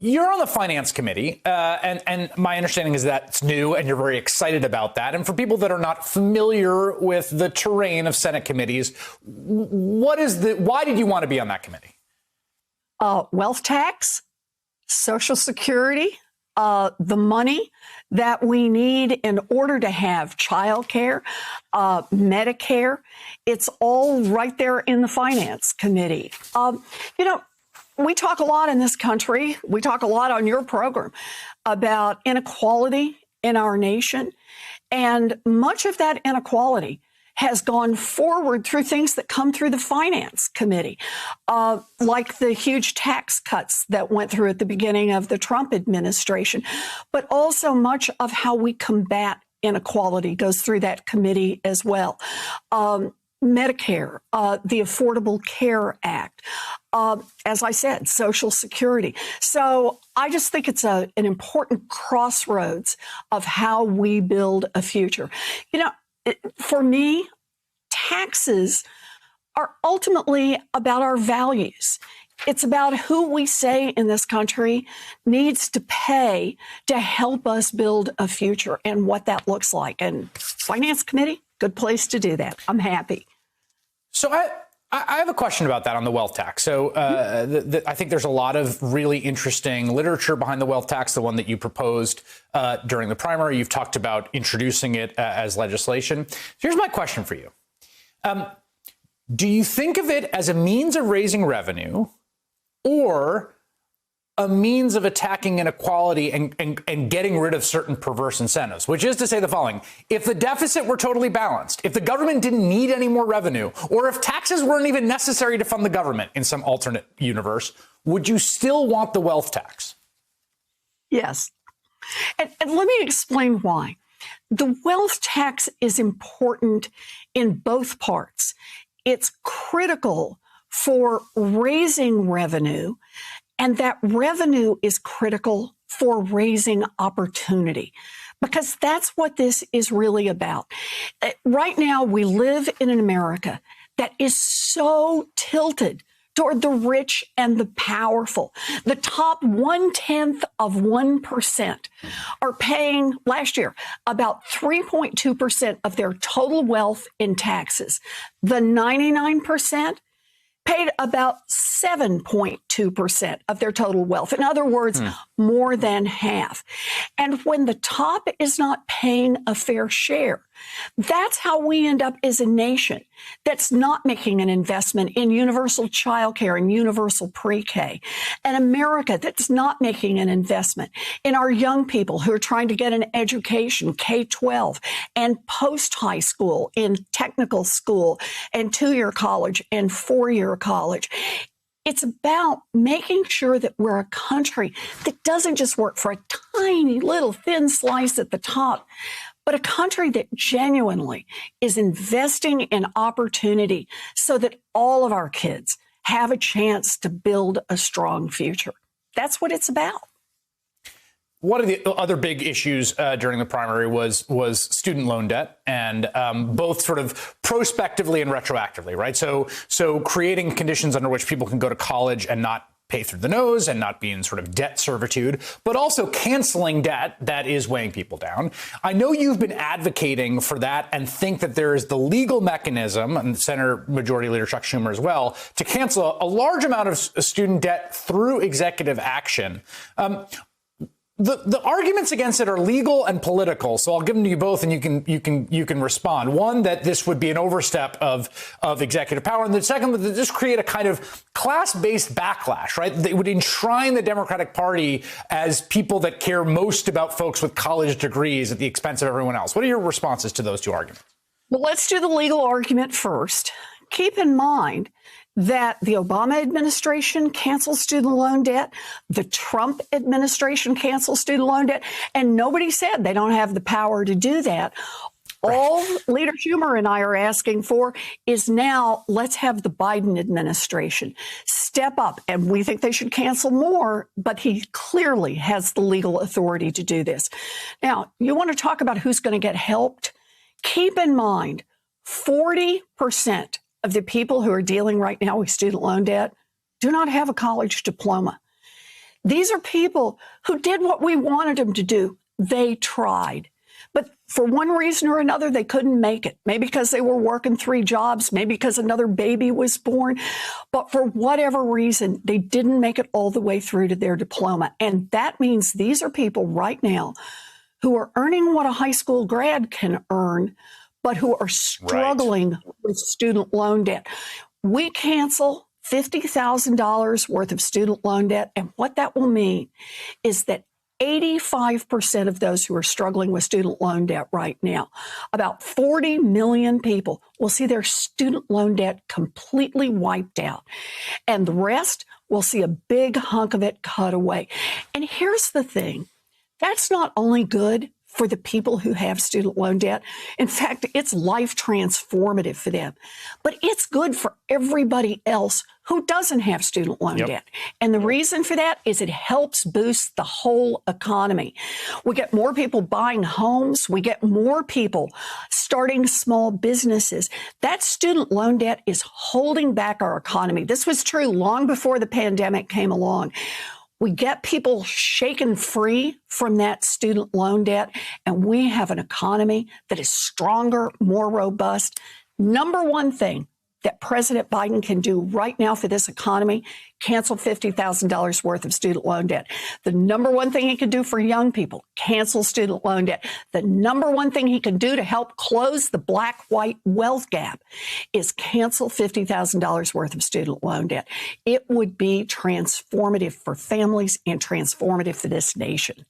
You're on the Finance Committee, and my understanding is that it's new and you're very excited about that. And for people that are not familiar with the terrain of Senate committees, why did you want to be on that committee? Wealth tax, Social Security, the money that we need in order to have child care, Medicare. It's all right there in the Finance Committee. We talk a lot in this country. We talk a lot on your program about inequality in our nation. And much of that inequality has gone forward through things that come through the Finance Committee, like the huge tax cuts that went through at the beginning of the Trump administration. But also much of how we combat inequality goes through that committee as well. Medicare, the Affordable Care Act, as I said, Social Security. So I just think it's an important crossroads of how we build a future. For me, taxes are ultimately about our values. It's about who we say in this country needs to pay to help us build a future and what that looks like. And Finance Committee, good place to do that. I'm happy. So I have a question about that on the wealth tax. So I think there's a lot of really interesting literature behind the wealth tax, the one that you proposed during the primary. You've talked about introducing it as legislation. Here's my question for you. Do you think of it as a means of raising revenue or a means of attacking inequality and getting rid of certain perverse incentives, which is to say the following: if the deficit were totally balanced, if the government didn't need any more revenue, or if taxes weren't even necessary to fund the government in some alternate universe, would you still want the wealth tax? Yes. And let me explain why. The wealth tax is important in both parts. It's critical for raising revenue, and that revenue is critical for raising opportunity, because that's what this is really about. Right now, we live in an America that is so tilted toward the rich and the powerful. The top 0.1% are paying last year about 3.2% of their total wealth in taxes. The 99% paid about 7.2% of their total wealth. In other words, more than half. And when the top is not paying a fair share, that's how we end up as a nation that's not making an investment in universal childcare and universal pre-K. An America that's not making an investment in our young people who are trying to get an education, K-12 and post-high school, in technical school and 2-year college and 4-year college. It's about making sure that we're a country that doesn't just work for a tiny little thin slice at the top, but a country that genuinely is investing in opportunity so that all of our kids have a chance to build a strong future. That's what it's about. One of the other big issues during the primary was student loan debt, and both sort of prospectively and retroactively, right? So creating conditions under which people can go to college and not pay through the nose and not be in sort of debt servitude, but also canceling debt that is weighing people down. I know you've been advocating for that and think that there is the legal mechanism, and Senator Majority Leader Chuck Schumer as well, to cancel a large amount of student debt through executive action. The arguments against it are legal and political, so I'll give them to you both, and you can respond. One, that this would be an overstep of executive power, and the second, that this create a kind of class-based backlash, right? They would enshrine the Democratic Party as people that care most about folks with college degrees at the expense of everyone else. What are your responses to those two arguments? Well, let's do the legal argument first. Keep in mind that the Obama administration canceled student loan debt, the Trump administration canceled student loan debt, and nobody said they don't have the power to do that. All Leader Schumer and I are asking for is now let's have the Biden administration step up, and we think they should cancel more, but he clearly has the legal authority to do this. Now, you want to talk about who's going to get helped? Keep in mind, 40% of the people who are dealing right now with student loan debt do not have a college diploma. These are people who did what we wanted them to do. They tried. But for one reason or another, they couldn't make it. Maybe because they were working 3 jobs, maybe because another baby was born. But for whatever reason, they didn't make it all the way through to their diploma. And that means these are people right now who are earning what a high school grad can earn, but who are struggling with student loan debt. We cancel $50,000 worth of student loan debt. And what that will mean is that 85% of those who are struggling with student loan debt right now, about 40 million people, will see their student loan debt completely wiped out. And the rest will see a big hunk of it cut away. And here's the thing. That's not only good for the people who have student loan debt. In fact, it's life transformative for them. But it's good for everybody else who doesn't have student loan debt. And the reason for that is it helps boost the whole economy. We get more people buying homes. We get more people starting small businesses. That student loan debt is holding back our economy. This was true long before the pandemic came along. We get people shaken free from that student loan debt, and we have an economy that is stronger, more robust. Number one thing that President Biden can do right now for this economy, cancel $50,000 worth of student loan debt. The number one thing he can do for young people, cancel student loan debt. The number one thing he can do to help close the black-white wealth gap is cancel $50,000 worth of student loan debt. It would be transformative for families and transformative for this nation.